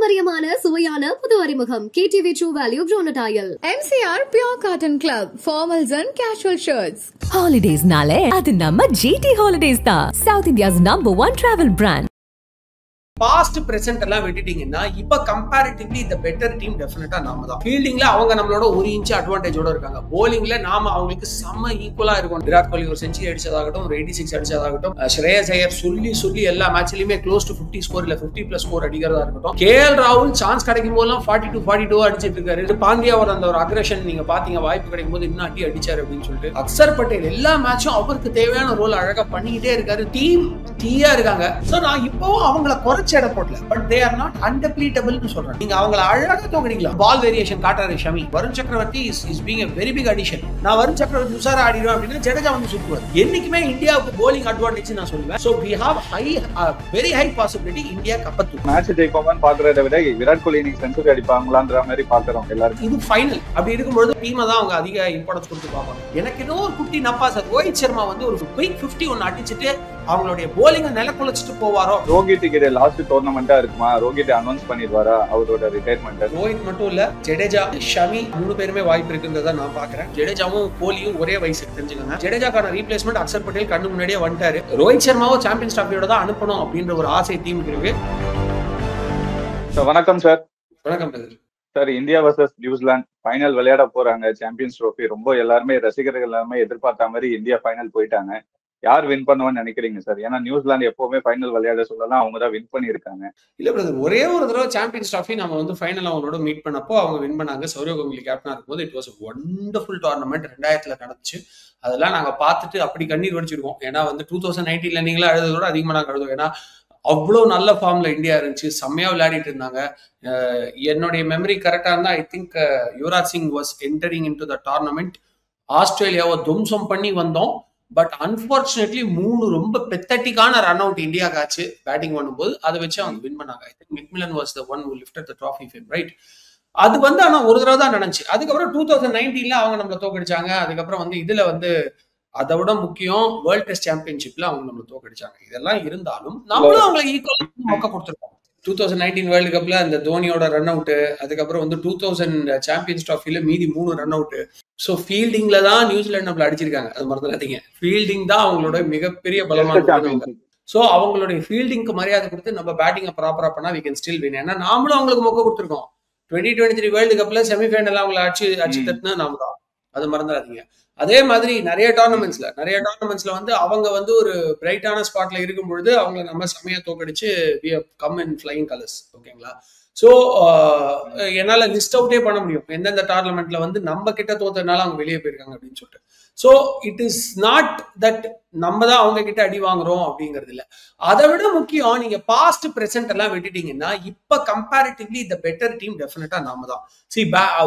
பாரம்பரியமான சுவையான புது அறிமுகம் KTV True Value Bronatile. MCR Pure Cotton Club, formals and casual shirts. Holidays nale adu namma GT Holidays da, South India's #1 travel brand. Past present எல்லாம் விட்டுட்டீங்கன்னா இப்ப comparatively இந்த better team டெஃபினட்டா நாம தான். ஃபீல்டிங்ல அவங்க நம்மளோட ஒரு இன்ச் அட்வான்டேஜோட இருக்காங்க. போலிங்ல நாம அவங்களுக்கு செம்ம ஈக்குவலா இருக்கும். விராட் கோலி ஒரு செஞ்சுரி அடிச்சதாகட்டும், ஒரு 86 அடிச்சதாகட்டும், ஸ்ரேயஸ் ஐயர் சொல்லி எல்லா மேட்ச்லயுமே க்ளோஸ் டு 50 ஸ்கோர் இல்ல 50+ ஸ்கோர் அடிக்கிறதா இருக்கட்டும். KL ராகுல் சான்ஸ் கிடைக்கும் போதெல்லாம் 42 அடிச்சிட்டு இருக்காரு. பாண்டியாவோட அந்த ஒரு அக்ரஷன் நீங்க பாத்தீங்க, வாய்ப்பு கிடைக்கும் போது இன்னும் அடிச்சாரு அப்படின்னு சொல்லிட்டு. அக்சர் பட்டேல் எல்லா மேட்சும் அவருக்கு தேவையான ரோல் அழகா பண்ணிக்கிட்டே இருக்காரு. டீம் டீயா இருக்காங்க. சோ நான் இப்போ அவங்கள எடை போடல, பட் தே ஆர் நாட் அன்டெப்ளீட்டபிள் னு சொல்றேன். நீங்க அவங்கள அழகா தோக்கடிக்கலாம். பால் வேரியேஷன் காட்டாரு ஷமி. வருண் சக்கரவர்த்தி is being a very big addition. நான் வருண் சக்கரவர்த்தி உசாரா ஆடிடுவேன் அப்படின்னா ஜடேஜா வந்து சுத்துவார். என்னைக்குமே இந்தியாவுக்கு bowling advantage நான் சொல்லுவேன். so we have very high possibility India கப்பத்து மேட்ச் ஜெயிப்பாங்கன்னு பாக்குறத விட விராட் கோலி இன்னைக்கு செஞ்சுரி அடிப்பாங்களான்ற மாதிரி பாக்குறோம் எல்லாரும். இது ஃபைனல். அப்படி இருக்கும்போது டீமை தான் அவங்க அதிக இம்பார்ட்டன்ஸ் கொடுத்து பார்ப்பாங்க. எனக்கு ஏதோ ஒரு குட்டி நப்பா சார் ரோஹித் சர்மா வந்து ஒரு குயிக் 50 ஒன்னு அடிச்சுட்டு அவங்களுடைய போலிங்க நிலக்குலைச்சிட்டு போவாரோ. ரோஹித் கிட்ட லாஸ்ட் டோர்னமெண்டா இருக்குமா? ரோஹித் அனௌன்ஸ் பண்ணிடுவாரா அவரோட ரிட்டையர்மெண்ட்? ரோஹித் மட்டும் இல்ல, ஜடேஜா, ஷமி 3 பேருமே வாய்ப்பு இருக்குன்றத நான் பாக்குறேன். ஜடேஜாவும் கோலியும் ஒரே வயசு தெரிஞ்சுக்கங்க. ஜடேஜாக்கான ரீப்ளேஸ்மெண்ட் அக்சர் பட்டேல் கண்ணு முன்னாடியே வந்துட்டாரு. ரோஹித் சர்மாவும் சாம்பியன்ஸ் டிராஃபியோட தான் அனுப்பணும் அப்படின்ற ஒரு ஆசை டீமுக்கு இருக்கு. வணக்கம் சார். வணக்கம் brother. Sir, India versus New Zealand final விளையாட போறாங்க. சாம்பியன்ஸ் ட்ரோஃபி ரொம்ப எல்லாருமே ரசிகர்கள் எல்லாருமே எதிர்பார்த்த மாதிரி இந்தியா ஃபைனல் போயிட்டாங்க. யார் வின் பண்ணுவான்னு நினைக்கிறீங்க சார்? ஏன்னா நியூசிலாந்து எப்பவுமே ஃபைனல் விளையாட சொல்லலாம், அவங்க தான் வின் பண்ணியிருக்காங்க. இல்ல பிரதர், ஒரே ஒரு தடவை சாம்பியன்ஸ் ட்ராஃபி நம்ம வந்து ஃபைனல் அவங்களோட மீட் பண்ணப்போ அவங்க வின் பண்ணாங்க. சௌரவ் கங்குலி கேப்டனா இருக்கும்போது இட் வாஸ் ஒண்டர்ஃபுல் டோர்னமெண்ட். 2000 நடந்துச்சு. அதெல்லாம் நாங்க பார்த்துட்டு அப்படி கண்ணீர் வடிச்சிருக்கோம். ஏன்னா வந்து 2019 நீங்களா அழுதோட அதிகமா நாங்க அழுதும். ஏன்னா அவ்வளோ நல்ல ஃபார்ம்ல இந்தியா இருந்துச்சு, செம்மையா விளையாடிட்டு இருந்தாங்க. என்னுடைய மெமரி கரெக்டா இருந்தா I think Yuvraj Singh was entering into the tournament. ஆஸ்திரேலியாவை துவம்சம் பண்ணி வந்தோம். பட் அன்பார்ச்சுனேட்லி 3 ரொம்ப பெத்தட்டிக்கான ரன் அவுட் இந்தியா காச்சு பேட்டிங் பண்ணும்போது அதை வச்சு அவங்க வின் பண்ணாங்க. I think McMillan was the one who lifted the trophy fame, right? அது வந்து ஆனா ஒரு தடவை தான் நடந்துச்சு. அதுக்கப்புறம் 2019 அவங்க நம்மள தோக்கடிச்சாங்க. அதுக்கப்புறம் வந்து இதுல வந்து அதை விட முக்கியம் வேர்ல்ட் டெஸ்ட் சாம்பியன்ஷிப்ல அவங்க நம்மள தோக்கடிச்சாங்க. இதெல்லாம் இருந்தாலும் நம்மளும் அவங்களை ஈக்குவலா மொக்க கொடுத்துருக்கோம். 2019 வேர்ல்டு கப்ல அந்த தோனியோட ரன் அவுட், அதுக்கப்புறம் வந்து 2000 சாம்பியன்ஸ் ட்ராஃபில மீதி 3 ரன் அவுட். ஸோ ஃபீல்டிங்ல தான் நியூசிலாந்து நம்மள அடிச்சிருக்காங்க. அது மறந்துடாதீங்க. ஃபீல்டிங் தான் அவங்களோட மிகப்பெரிய பலமான. ஸோ அவங்களுடைய ஃபீல்டிங்க்கு மரியாதை கொடுத்து நம்ம பேட்டிங்கை ப்ராப்பரா பண்ணா we can still win. ஏன்னா நாமளும் அவங்களுக்கு மொக்க கொடுத்துருக்கோம். 2023 வேர்ல்டு கப்ல செமிஃபைனல் அவங்களை அடிச்சு தட்டுனா நாம தான். அது மறந்துடாதீங்க. அதே மாதிரி நிறைய டோர்னமெண்ட்ஸ்ல வந்து அவங்க வந்து ஒரு பிரைட்டான ஸ்பாட்ல இருக்கும் பொழுது அவங்க நம்ம செமையா தோக்கடிச்சு we have come in flying colors. ஓகேங்களா? ஸோ என்னால லிஸ்ட் அவுட்டே பண்ண முடியும் எந்தெந்த டோர்னமெண்ட்ல வந்து நம்ம கிட்ட தோத்ததுனால அவங்க வெளியே போயிருக்காங்க அப்படின்னு சொல்லிட்டு. So it is not that நம்ம தான் அவங்க கிட்ட அடி வாங்குறோம் அப்படிங்கிறது இல்லை. அதை விட முக்கியம், நீங்க பாஸ்ட் பிரசன்ட் எல்லாம் விட்டுட்டீங்கன்னா இப்ப கம்பேரிட்டிவ்லி இந்த பெட்டர் டீம் டெஃபினட்டா நாம தான்.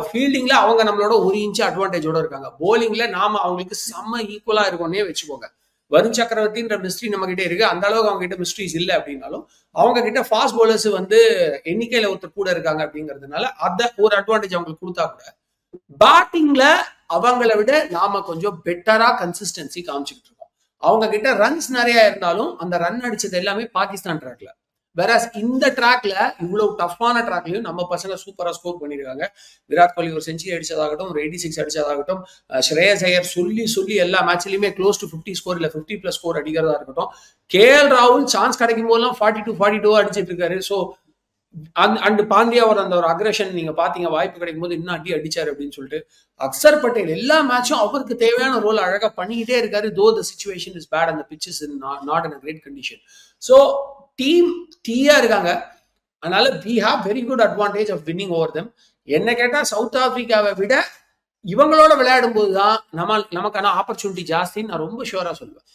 ஃபீல்டிங்ல அவங்க நம்மளோட ஒரு இன்ச் அட்வான்டேஜோட இருக்காங்க. போலிங்ல நாம அவங்களுக்கு செம்ம ஈக்குவலா இருக்கோன்னே வச்சுக்கோங்க. வருண் சக்கரவர்த்தின்ற மிஸ்ட்ரி நம்ம கிட்ட இருக்கு. அந்த அளவுக்கு அவங்க கிட்ட மிஸ்ட்ரிஸ் இல்லை அப்படின்னாலும் அவங்க கிட்ட ஃபாஸ்ட் பவுலர்ஸ் வந்து எண்ணிக்கையில ஒருத்தர் கூட இருக்காங்க அப்படிங்கிறதுனால அத ஒரு அட்வான்டேஜ் அவங்களுக்கு கொடுத்தா கூட பேட்டிங்ல அவங்கள விட நாம கொஞ்சம் பெட்டரா கன்சிஸ்டன்சி காமிச்சுக்கிட்டு இருக்கோம். அவங்க கிட்ட ரன்ஸ் நிறைய இருந்தாலும் அந்த ரன் அடிச்சது எல்லாமே பாகிஸ்தான் ட்ராக்ல. வேற இந்த ட்ராக்ல இவ்வளவு டஃப்பான ட்ராக்லயும் நம்ம பசங்க சூப்பரா ஸ்கோர் பண்ணிருக்காங்க. விராட் கோலி ஒரு செஞ்சுரி அடிச்சதாகட்டும், ஒரு 86 அடிச்சதாகட்டும், ஸ்ரேயஸ் ஐயர் சொல்லி எல்லா மேட்ச்லயுமே க்ளோஸ் டு 50 ஸ்கோர் இல்ல 50+ ஸ்கோர் அடிக்கிறதா இருக்கட்டும். KL ராகுல் சான்ஸ் கிடைக்கும் போதெல்லாம் 42 அடிச்சிட்டு இருக்காரு. ஸோ அண்ட் பாண்டியாவோட அந்த ஒரு அக்ரஷன் நீங்க பாத்தீங்க, வாய்ப்பு கிடைக்கும் போது இன்னும் அடிச்சாரு அப்படின்னு சொல்லிட்டு. அக்சர் பட்டேல் எல்லா மேட்சும் அவருக்கு தேவையான ரோல் அழகா பண்ணிக்கிட்டே இருக்காரு. Though the situation is bad and the pitch is not in a great condition. So team டீயா இருக்காங்க. அதனால we have very good advantage of winning over them. என்ன கேட்டா சவுத் ஆப்பிரிக்காவை விட இவங்களோட விளையாடும் போதுதான் நமக்கான ஆப்பர்ச்சுனிட்டி ஜாஸ்தின்னு நான் ரொம்ப ஷுவரா சொல்லுவேன்.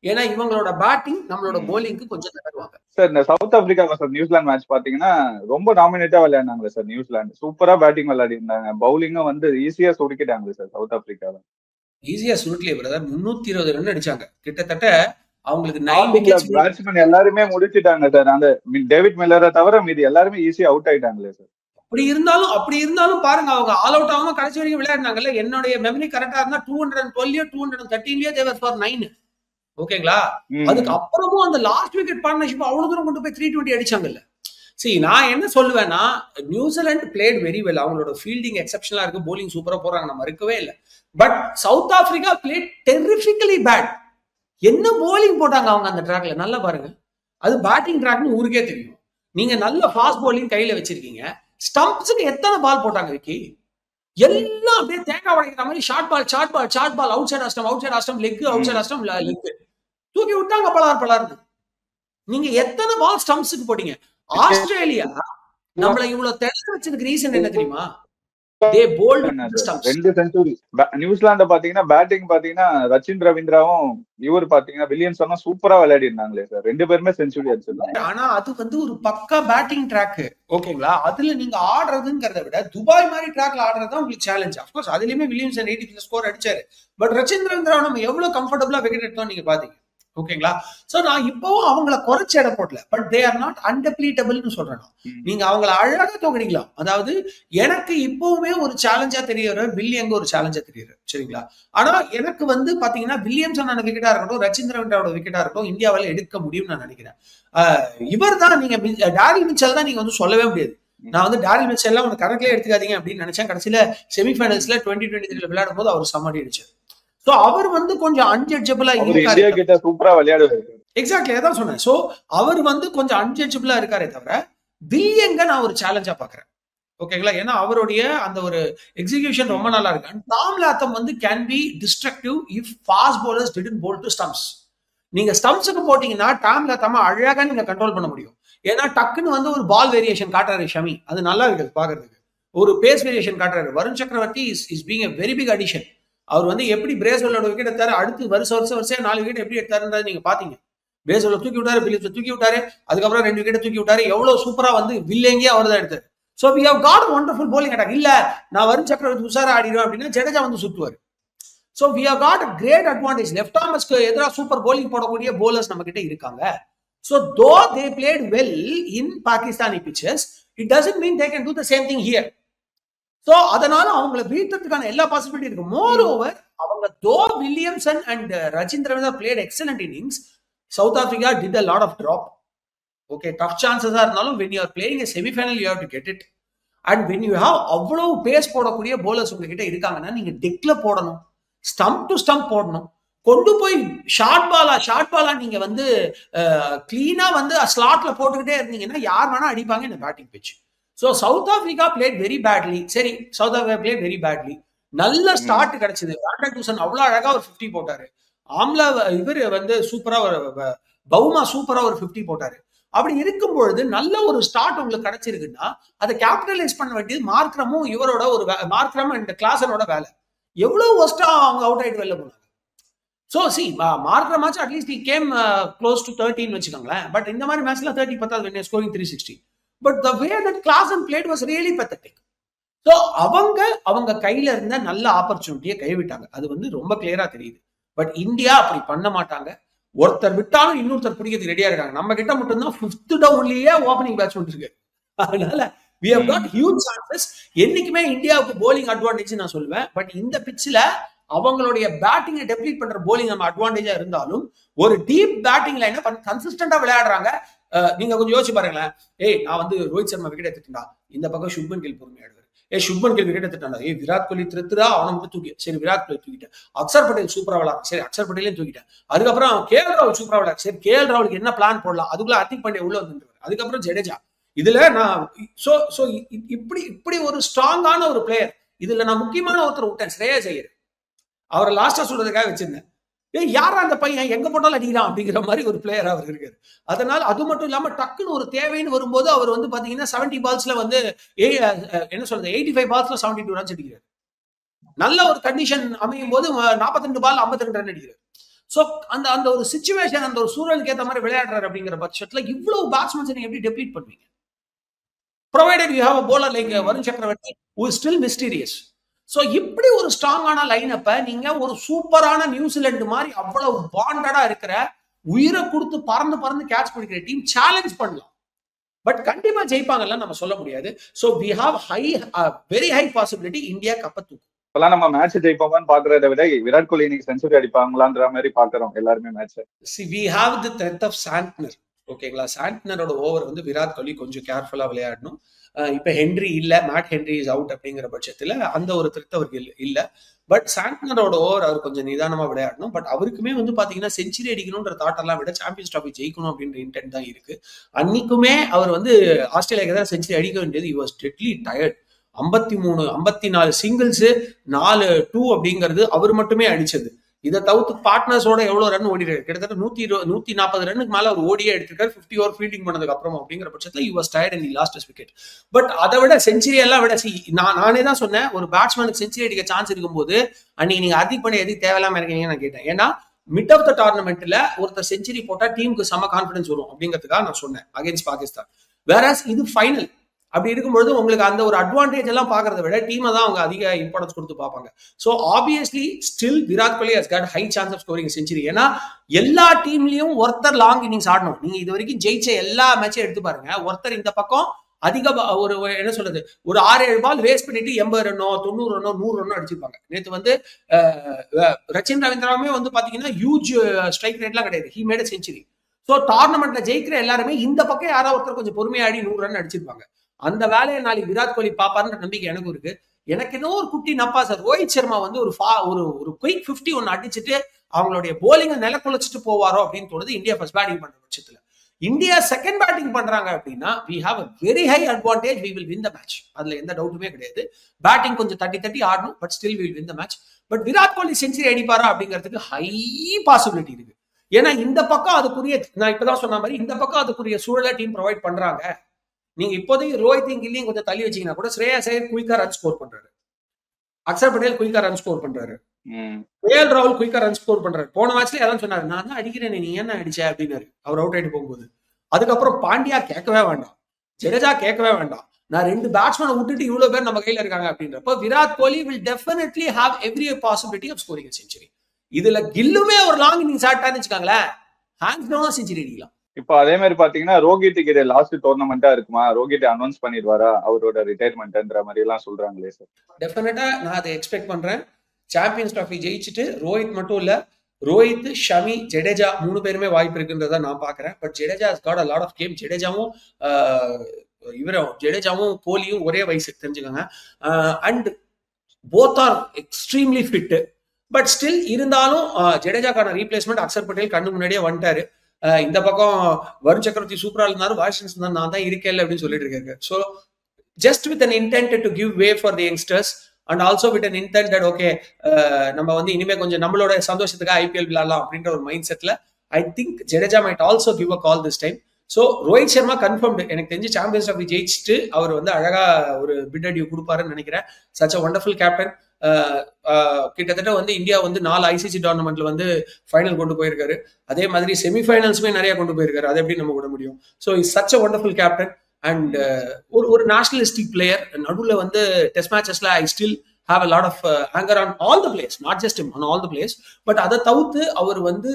ஏன்னா இவங்களோட பேட்டிங் நம்மளோட போலிங்க்கு கொஞ்சம் தருவாங்க. சார், இந்த south Africa versus New Zealand match பாத்தீங்கன்னா ரொம்ப டாமினேட்டா விளையாடினாங்களே சார். நியூசிலாந்து சூப்பரா பேட்டிங் விளையாடி இருந்தாங்க. பவுலிங்கும் வந்து ஈஸியா சுருக்கிட்டாங்க சார் சவுத் ஆப்பிரிக்கால. ஈஸியா சுருக்கலையே பிரதர். 320 ரன் அடிச்சாங்க. கிட்டத்தட்ட அவங்களுக்கு பேட்ஸ்மேன் எல்லாருமே முடிச்சிட்டாங்க சார். அந்த டேவிட் மில்லரை தவிர மீதி எல்லாருமே ஈஸியா அவுட் ஆயிட்டாங்களே சார். அப்படி இருந்தாலும் பாருங்க, அவங்க ஆல் அவுட் ஆகாம கடைசி வரைக்கும் விளையாடினாங்கல்ல. என்னுடைய மெமரி கரெக்டா இருந்தா 212 213 they were for 9. ஓகேங்களா? அதுக்கு அப்புறமும் அந்த லாஸ்ட் விக்கெட் பார்ட்னர்ஷிப் அவ்வளவு தூரம் கொண்டு போய் 320 அடிச்சாங்கல்ல. சரி, நான் என்ன சொல்லுவேன்னா, நியூசிலாந்து பிளேட் வெரி வெல். அவங்களோட ஃபீல்டிங் எக்ஸப்ஷனலா இருக்கு, போலிங் சூப்பரா போறாங்க, நம்ம இருக்கவே இல்லை. But South Africa played terrifically bad. என்ன போலிங் போட்டாங்க அவங்க அந்த ட்ராக்ல, நல்லா பாருங்க. அது பேட்டிங் ட்ராக்னு ஊருக்கே தெரியும். நீங்க நல்ல ஃபாஸ்ட் போலிங் கையில வச்சிருக்கீங்க. ஸ்டம்ப்ஸுக்கு எத்தனை பால் போட்டாங்க விக்கி? எல்லாம் அப்படியே தேங்காய் உடைக்கிற மாதிரி short ball, outside off stump, leg, outside off stump, leg தூக்கி விட்டாங்க பலார்னு. நீங்க எத்தனை பால் ஸ்டம்ப்ஸுக்கு போட்டீங்க? ஆஸ்திரேலியா நம்மள இவ்வளவு தெளிச்சு வச்சதுக்கு ரீசன் என்ன தெரியுமா? ரெண்டு செஞ்சுரி. நியூசிலாந்து பாத்தீங்கன்னா பேட்டிங் பாத்தீங்கன்னா ரச்சின் ரவீந்திராவும் இவர் பாத்தீங்கன்னா வில்லியம்சனும் சூப்பரா விளையாடி இருந்தாங்களே சார். ரெண்டு பேருமே செஞ்சுரி அடிச்சிருந்தாங்க. ஆனா அது வந்து ஒரு பக்கா பேட்டிங் ட்ராக், ஓகேங்களா? அதுல நீங்க ஆடுறதுங்கிறத விட துபாய் மாதிரி ட்ராக்ல ஆடுறதுதான் உங்களுக்கு சேலஞ்ச். அப்கோர்ஸ் அதுலயுமே வில்லியம்சன் 80+ ஸ்கோர் அடிச்சாரு. பட் ரச்சின் ரவீந்திரா நம்ம எவ்வளவு கம்ஃபர்டபுளா விக்கெட் எடுத்தோம் நீங்க பாத்தீங்க, ஓகேங்களா? சோ நான் இப்பவும் அவங்கள குறைச்சு எடை போடல, பட் தே ஆர் நாட் அன்டெப்ளீட்டபிள்னு சொல்றேன். நீங்க அவங்கள அழகா தோக்கடிக்கலாம். அதாவது எனக்கு இப்பவுமே ஒரு சேலஞ்சா தெரியற வில்லியங்க ஒரு சேலஞ்சா தெரியுது, சரிங்களா? ஆனா எனக்கு வந்து பாத்தீங்கன்னா வில்லியம்சன் விக்கெட்டா இருக்கட்டும், ரச்சின் ரவீந்திராவோட விக்கெட்டா இருக்கட்டும், இந்தியாவால எடுக்க முடியும்னு நான் நினைக்கிறேன். இவர் தான் நீங்க டாரில் மிச்சல் தான் நீங்க வந்து சொல்லவே முடியாது. நான் வந்து டாரில் மிச்சல் எல்லாம் உங்க கணக்கிலே எடுத்துக்காதீங்க அப்படின்னு நினைச்சேன். கடைசியில செமிஃபைனல்ஸ்ல 2023 விளையாடும் போது அவர் சமாடி அடிச்சார். சோ அவர் வந்து கொஞ்சம் அன்ஜட்ஜபிளா இருக்காரு, சூப்பரா விளையாடுவாரு. எக்ஸாக்ட்லி அதான் சொன்னேன். சோ அவர் வந்து கொஞ்சம் அன்ஜட்ஜபிளா இருக்காரே தவிர வில்லியங்க நான் ஒரு சேலஞ்சா பாக்குறேன், ஓகேங்களா? ஏன்னா அவருடைய அந்த ஒரு எக்ஸிகியூஷன் ரொம்ப நல்லா இருக்கு. அண்ட் டாம் லாத்தம் வந்து can be destructive if fast bowlers didn't bowl to stumps. நீங்க ஸ்டம்ப்ஸுக்கு போட்டீங்கன்னா டாம் லாத்தம் அழகா நீங்க கண்ட்ரோல் பண்ண முடியும். ஏன்னா டக்குன்னு வந்து ஒரு பால் வேரியேஷன் காட்டுறாரு ஷமி, அது நல்லா இருக்குது பாக்குறதுக்கு. ஒரு பேஸ் வேரியேஷன் காட்டுறாரு. வருண் சக்கரவர்த்தி is being a very big addition. அவர் வந்து எப்படி பிரேஸ்வெல்லோட விக்கெட் எடுத்தாரு, அடுத்து வரிசையா 4 விக்கெட் எப்படி எடுத்தாருன்றது நீங்க பாத்தீங்க. பிரேஸ்வெல்ல தூக்கி விட்டாரு, பிலிப்ஸ் தூக்கி விட்டாரு, அதுக்கப்புறம் 2 விக்கெட் தூக்கி விட்டாரு. எவ்வளவு சூப்பரா வந்து வில்லேங்கே அவர் தான் எடுத்தாரு. So we have got wonderful bowling attack. இல்ல நான் வருண் சக்கரவர்த்தி உஷாரா ஆடிடுவேன் அப்படின்னா ஜடேஜா வந்து சுத்துவாரு. So we have got a great advantage. Left ஆர்மஸ்க்கு எதிராக சூப்பர் bowling போடக்கூடிய bowlers நம்ம கிட்ட இருக்காங்க. So though they played well in Pakistani pitches, it doesn't mean they can do the same thing here. So அதனால அவங்களை வீழ்த்ததுக்கான எல்லா பாசிபிலிட்டி இருக்கு. மோர் ஓவர் அவங்க though Williamson and Rachin Ravindra played excellent innings, South Africa did a lot of drop. Okay, tough சான்சஸா இருந்தாலும் when you are playing a semi-final you have to get it. And when you have அவ்வளவு base போடக்கூடிய bowlers உங்ககிட்ட இருக்காங்கன்னா நீங்க டெக்ல போடணும், stump to stump போடணும். கொண்டு போய் ஷார்ட் பாலா நீங்க வந்து கிளீனா வந்து ஸ்லாட்ல போட்டுக்கிட்டே இருந்தீங்கன்னா யார் வேணா அடிப்பாங்க இந்த batting pitch. So South Africa played very badly. சரி, South Africa played very badly. நல்ல ஸ்டார்ட் கிடைச்சது. வாண்டர்டூசன் அவ்வளவு அழகா ஒரு 50 போட்டாரு. ஆம்லா இவர் வந்து சூப்பரா பவுமா சூப்பரா ஒரு 50 போட்டாரு. அப்படி இருக்கும் பொழுது நல்ல ஒரு ஸ்டார்ட் உங்களுக்கு கிடைச்சிருக்குன்னா அதை கேபிட்டலைஸ் பண்ண வேண்டியது மார்க்ரமும் இவரோட ஒரு மார்க்ரம் அண்ட் கிளாசனோட வேலை. எவ்வளவு ஒஸ்டா அவங்க அவுட் ஆயிட்டு வெளில போனாங்க. So C Markram match at least he came close to 13 வச்சுக்கோங்களேன். பட் இந்த மாதிரி மேட்ச்ல 30 பத்தாது when scoring 360. But the way that Klaasen played was really pathetic. So அவங்க கையில இருந்த நல்ல ஆப்பர்ச்சுனிட்டியை கைவிட்டாங்க. அது வந்து ரொம்ப கிளியரா தெரியுது. பட் இந்தியா அப்படி பண்ண மாட்டாங்க. ஒருத்தர் விட்டாலும் இன்னொருத்தர் பிடிக்கிறதுக்கு ரெடியா இருக்காங்க. நம்ம கிட்ட மட்டும்தான் 5th டவுன்லயே ஓப்பனிங் பேட்ஸ்மேன் இருக்கு. அதனால we have got huge chances. என்னைக்குமே இந்தியாவுக்கு போலிங் அட்வான்டேஜ் நான் சொல்லுவேன். பட் இந்த பிட்ச்ல அவங்களுடைய பேட்டிங்கை டெப்ளீட் பண்ற போலிங் நம்ம அட்வான்டேஜா இருந்தாலும் ஒரு டீப் பேட்டிங் லைனை கன்சிஸ்டன்டா விளையாடுறாங்க. நீங்க கொஞ்சம் யோசிச்சு பாருங்களேன். நான் வந்து ரோஹித் சர்மா விக்கெட் எடுத்துட்டா, இந்த பக்கம் சுப்மன் கில் பொறுமையாடுவார். சுப்மன் கில் விக்கெட் எடுத்துட்டா, விராட் கோலி திருத்துறா, அவனை மட்டும் தூக்கி, சரி விராட் கோலி தூக்கிட்டேன். அக்சர் பட்டேல் சூப்பரா விளையாடு, சரி அக்சர் பட்டேலையும் தூக்கிட்டேன். அதுக்கப்புறம் கேஎல் ராகுல் சூப்பரா விளையாடு, சரி கேஎல் ராகுலுக்கு என்ன பிளான் போடலாம், அதுக்குள்ள ஹர்திக் பாண்டியா உள்ள வந்துருவாரு. அதுக்கப்புறம் ஜடேஜா. இதுல நான் இப்படி ஒரு ஸ்ட்ராங்கான ஒரு பிளேயர். இதுல நான் முக்கியமான ஒருத்தர் விட்டேன், ஸ்ரேயஸ் ஐயர். அவரை லாஸ்டா சொல்றதுக்காக வச்சிருந்தேன். யாரா அந்த பையன் எங்க போட்டாலும் அடிக்கிறான் அப்படிங்கிற மாதிரி ஒரு பிளேயர் அவர் இருக்காரு. அதனால அது மட்டும் இல்லாம டக்குன்னு ஒரு தேவைன்னு வரும்போது அவர் வந்து பாத்தீங்கன்னா 70 பால்ஸ்ல வந்து என்ன சொல்றது 85 பால்ஸ்ல 72 ரன்ஸ் அடிக்கிறார். நல்ல ஒரு கண்டிஷன் அமையும் போது 42 பால் 52 ரன் அடிக்கிறார். சோ அந்த ஒரு சிச்சுவேஷன், அந்த ஒரு சூழலுக்கு ஏற்ற மாதிரி விளையாடுறாரு அப்படிங்கிற பட்சத்துல இவ்வளவு பேட்ஸ்மேன்ஸ் நீங்க எப்படி டெப்ளீட் பண்ணுவீங்க? Provided you have a bowler like Varun சக்கரவர்த்தி who is still mysterious. So இப்படி ஒரு ஸ்ட்ராங்கான லைனப்ப நீங்க ஒரு சூப்பரான நியூசிலாந்து மாதிரி அவ்வளவு பாண்டடா இருக்கிற உயிரை கொடுத்து பறந்து கேட்ச் பிடிக்கிற டீம் சேலஞ்ச் பண்ணலாம். பட் கண்டிப்பா ஜெயிப்பாங்கல்ல நம்ம சொல்ல முடியாது. So we have very high possibility India கப்ப தூக்கும். இப்பெல்லாம் நம்ம மேட்ச் ஜெயிப்போமான்னு பாக்குறத விட விராட் கோலி இன்னைக்கு செஞ்சுரி அடிப்பாங்களான்ற மாதிரி பாக்குறோம் எல்லாருமே match. See, we have the threat of Santner. ஓகேங்களா? சாண்ட்னரோட ஓவர் வந்து விராட் கோலி கொஞ்சம் கேர்ஃபுல்லா விளையாடணும். இப்ப ஹென்ரி இல்ல, மேட் ஹென்ரி இஸ் அவுட் அப்படிங்கிற பட்சத்துல அந்த ஒரு திருத்த அவருக்கு இல்ல. பட் சாண்ட்னரோட ஓவர் அவர் கொஞ்சம் நிதானமா விளையாடணும். பட் அவருக்குமே வந்து பாத்தீங்கன்னா செஞ்சுரி அடிக்கணும்ன்ற தாட் எல்லாம் விட சாம்பியன்ஸ் டிராஃபி ஜெயிக்கணும் அப்படின்ற இன்டென்ட் தான் இருக்கு. அன்னைக்குமே அவர் வந்து ஆஸ்திரேலியாவுக்கு தான் செஞ்சுரி அடிக்க வேண்டியது. he was deadly tired. 54 singles 4 2 அப்படிங்கிறது அவர் மட்டுமே அடிச்சது. இதை தவிர்த்து பார்ட்னர்ஸோட எவ்வளவு ரன் ஓடி இருக்காரு, கிட்டத்தட்ட 140 ரன்னுக்கு மேல அவர் ஓடியே எடுத்திருக்காரு 50 ஓவர் ஃபீல்டிங் பண்ணதுக்கு அப்புறம். அப்படிங்கிற பட்சத்துல he was tired and he lost his wicket. But அதை விட செஞ்சுரி எல்லாம் விட நானே தான் சொன்னேன், ஒரு பேட்ஸ்மேனுக்கு செஞ்சுரி அடிக்க சான்ஸ் இருக்கும்போது அன்னைக்கு நீங்க அதிக பண்ணி எதுக்கு தேவையில்லாம இருக்கீங்கன்னு நான் கேட்டேன். ஏன்னா மிட் ஆஃப் த டோர்னமெண்ட்ல ஒருத்தர் செஞ்சுரி போட்டா டீமுக்கு செம கான்பிடன்ஸ் வரும் அப்படிங்கிறதுக்காக நான் சொன்னேன் அகைன்ஸ்ட் பாகிஸ்தான். வேறாஸ் இது ஃபைனல். அப்படி இருக்கும்பொழுது உங்களுக்கு அந்த ஒரு அட்வான்டேஜ் எல்லாம் பாக்குறத விட டீமை தான் அவங்க அதிக இம்பார்ட்டன்ஸ் கொடுத்து பார்ப்பாங்க. So obviously still Virat Kohli has got high chance of scoring century. ஏன்னா எல்லா டீம்லயும் ஒருத்தர் லாங் இன்னிங்ஸ் ஆடணும். நீங்க இது வரைக்கும் ஜெயிச்ச எல்லா மேட்சும் எடுத்து பாருங்க, ஒருத்தர் இந்த பக்கம் அதிக ஒரு என்ன சொல்றது ஒரு 6-7 பால் வேஸ்ட் பண்ணிட்டு 80 ரன்னோ 90 ரன்னோ 100 ரன்னோ அடிச்சிருப்பாங்க. நேற்று வந்து ரச்சின் ரவீந்திராவுமே வந்து பாத்தீங்கன்னா ஹியூஜ் ஸ்ட்ரைக் ரேட்லாம் கிடையாது, he made a century. So டோர்னமெண்ட்ல ஜெயிக்கிற எல்லாருமே இந்த பக்கம் யாராவது ஒருத்தர் கொஞ்சம் பொறுமையாடி 100 ரன் அடிச்சிருப்பாங்க. அந்த வேலையை நாளைக்கு விராட் கோலி பாப்பாருன்ற நம்பிக்கை எனக்கும் இருக்கு. எனக்கு ஏதோ ஒரு குட்டி நப்பா சார், ரோஹித் சர்மா வந்து ஒரு குயிக் 50 ஒன்னு அடிச்சுட்டு அவங்களுடைய போலிங்கை நில குலைச்சிட்டு போவாரோ அப்படின்னு தோணுது. இந்தியா ஃபர்ஸ்ட் பேட்டிங் பண்ற பட்சத்துல இந்தியா செகண்ட் பேட்டிங் பண்றாங்க அப்படின்னா we have a very high advantage, we will win the match. அதுல எந்த டவுட்டுமே கிடையாது. பேட்டிங் கொஞ்சம் தட்டி ஆடணும், but still we will win the match. But Virat Kohli century அடிப்பாரா அப்படிங்கிறதுக்கு ஹை பாசிபிலிட்டி இருக்கு. ஏன்னா இந்த பக்கம் அதுக்குரிய, நான் இப்பதான் சொன்ன மாதிரி இந்த பக்கம் அதுக்குரிய சூழலை டீம் ப்ரொவைட் பண்றாங்க. நீங்க இப்போதைக்கு ரோஹித் கில்லியும் கொஞ்சம் தள்ளி வச்சீங்கன்னா கூட ஸ்ரேயாஸ் ஐயர் குயிக்கா ரன் ஸ்கோர் பண்றாரு, அக்ஷர் பட்டேல் குயிக்கா ரன் ஸ்கோர் பண்றாரு, கேஎல் ராகுல் குயிக்கா ரன் ஸ்கோர் பண்றாரு. போன மேட்ச்ல யாரும் சொன்னாரு நான் தான் அடிக்கிறேன் நீ என்ன அடிச்ச அப்படின்னாரு அவர் அவுட் ஆயிட்டு போகும்போது. அதுக்கப்புறம் பாண்டியா கேட்கவே வேண்டாம், ஜடேஜா கேட்கவே வேண்டாம், நான் 2 பேட்ஸ்மேனை விட்டுட்டு இவ்வளவு பேர் நம்ம கையில இருக்காங்க அப்படின்றப்ப Virat Kohli will definitely have every possibility of scoring a century. இதுல கில்லுமே ஒரு லாங் இன்னிங்ஸ் ஆட்டான்னு வச்சுக்காங்களேன், ஹேண்ட்ஸ் டவுனா செஞ்சுரி அடிக்கலாம். இப்போ அதே மாதிரி பாத்தீங்கன்னா ரோஹித்துக்கு இது லாஸ்ட் டோர்னமெண்டா இருக்குமா, ரோஹித் அனௌன்ஸ் பண்ணிடுவாரா அவரோட ரிட்டையர்மெண்ட்ன்ற மாதிரி எல்லாம் சொல்றாங்களே சார்? டெஃபினட்டா நான் அதை எக்ஸ்பெக்ட் பண்றேன். சாம்பியன்ஸ் டிராஃபி ஜெயிச்சுட்டு ரோஹித் மட்டும் இல்ல, ரோஹித், ஷமி, ஜடேஜா 3 பேருமே வாய்ப்பு இருக்குன்றத நான் பாக்குறேன். But Jadeja has got a lot of game. ஜடேஜாவும் கோலியும் ஒரே வயசு தெரிஞ்சுக்கோங்க. And both are extremely fit. But still இருந்தாலும் ஜடேஜாக்கான ரீப்ளேஸ்மெண்ட் அக்ஷர் பட்டேல் கண்ணு முன்னாடியே வந்துட்டாரு. இந்த பக்கம் வருண் சக்கரவர்த்தி சூப்பரா இருந்தாரு, வாஷிங்டன் நான் தான் இருக்கேன் அப்படின்னு சொல்லிட்டு இருக்காரு. So just with an intend to give way for the youngsters and also with an intend that okay நம்ம வந்து இனிமே கொஞ்சம் நம்மளோட சந்தோஷத்துக்காக ஐபிஎல் விளையாடலாம் அப்படின்ற ஒரு மைண்ட் செட்ல I think Jadeja might also give a call this time. So Rohit Sharma confirmed. எனக்கு தெரிஞ்சு சாம்பியன்ஸ் டிராஃபி ஜெயிச்சுட்டு அவர் வந்து அழகா ஒரு பிட் அடியூ கொடுப்பாருன்னு நினைக்கிறேன். Such a wonderful captain. கிட்டத்தட்ட வந்து இந்தியா வந்து 4 ஐசிசி டோர்னமெண்ட்ல வந்து ஃபைனல் கொண்டு போயிருக்காரு. அதே மாதிரி செமிஃபைனல்ஸுமே நிறைய கொண்டு போயிருக்காரு. அதை எப்படி நம்ம விட முடியும்? So is such a wonderful captain and ஒரு நேஷனலிஸ்டிக் பிளேயர். நடுவில் வந்து டெஸ்ட் மேட்சஸ்ல I still have a lot of anger on all the players, not just him, on all the players. But அதை தவிர்த்து அவர் வந்து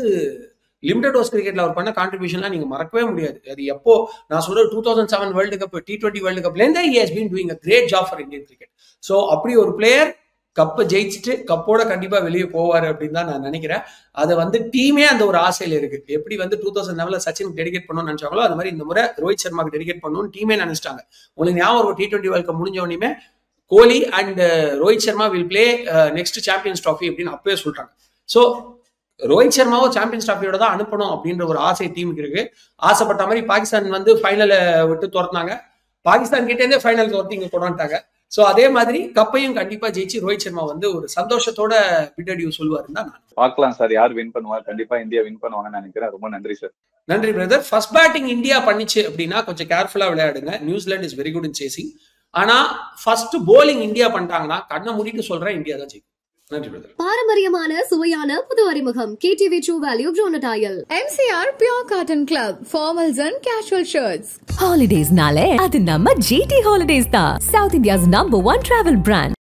லிமிடெட் ஓவர்ஸ் கிரிக்கெட்ல அவர் பண்ண கான்ட்ரிபியூஷன்லாம் நீங்க மறக்கவே முடியாது. அது எப்போ நான் சொல்ற 2007 வேர்ல்டு கப் T20 வேர்ல்டு கப்ல இருந்தே he has been doing a great job for Indian cricket. So அப்படி ஒரு பிளேயர் கப்பை ஜெயிச்சுட்டு கப்போட கண்டிப்பா வெளியே போவாரு அப்படின்னு தான் நான் நினைக்கிறேன். அதை வந்து டீமே அந்த ஒரு ஆசையில இருக்கு. எப்படி வந்து 2007 சச்சினுக்கு டெடிகேட் பண்ணணும்னு நினைச்சாங்களோ அது மாதிரி இந்த முறை ரோஹித் சர்மாக்கு டெடிகேட் பண்ணணும்னு டீமே நினைச்சிட்டாங்க. உங்களுக்கு ஞாபகம் ஒரு T20 வேர்ல்டு கப் முடிஞ்ச உடனே Kohli and Rohit Sharma will play next Champions Trophy அப்படின்னு அப்பவே சொல்றாங்க. ஸோ ரோஹித் சர்மாவும் சாம்பியன்ஸ் ட்ராஃபியோட தான் அனுப்பணும் அப்படின்ற ஒரு ஆசை டீமுக்கு இருக்கு. ஆசைப்பட்ட மாதிரி பாகிஸ்தான் வந்து ஃபைனலை விட்டு துரத்துனாங்க, பாகிஸ்தான் கிட்டே இருந்தே ஃபைனல் துரத்தி இங்க கொண்டாண்டாங்க. ஸோ அதே மாதிரி கப்பையும் கண்டிப்பா ஜெயிச்சு ரோஹித் சர்மா வந்து ஒரு சந்தோஷத்தோட பிட்டடியூ சொல்லுவாருன்னு தான் நான் பார்க்கலாம் சார். யார் வின் பண்ணுவார்? கண்டிப்பா இந்தியா வின் பண்ணுவாங்கன்னு நினைக்கிறேன். ரொம்ப நன்றி சார். நன்றி பிரதர். ஃபர்ஸ்ட் பேட்டிங் இந்தியா பண்ணிச்சு அப்படின்னா கொஞ்சம் கேர்ஃபுல்லா விளையாடுங்க. New Zealand is very good in chasing. ஆனா ஃபர்ஸ்ட் போலிங் இந்தியா பண்ணிட்டாங்கன்னா கண்ணை மூடிட்டு சொல்றேன் இந்தியா தான் ஜெயிக்கும். நன்றி பிரதர். பாரம்பரியமான சுவையான புது அறிமுகம் KTV True Value Bronatile. MCR Pure Cotton Club formals and casual shirts. Holidays nale adu namma GT Holidays da, South India's #1 travel brand.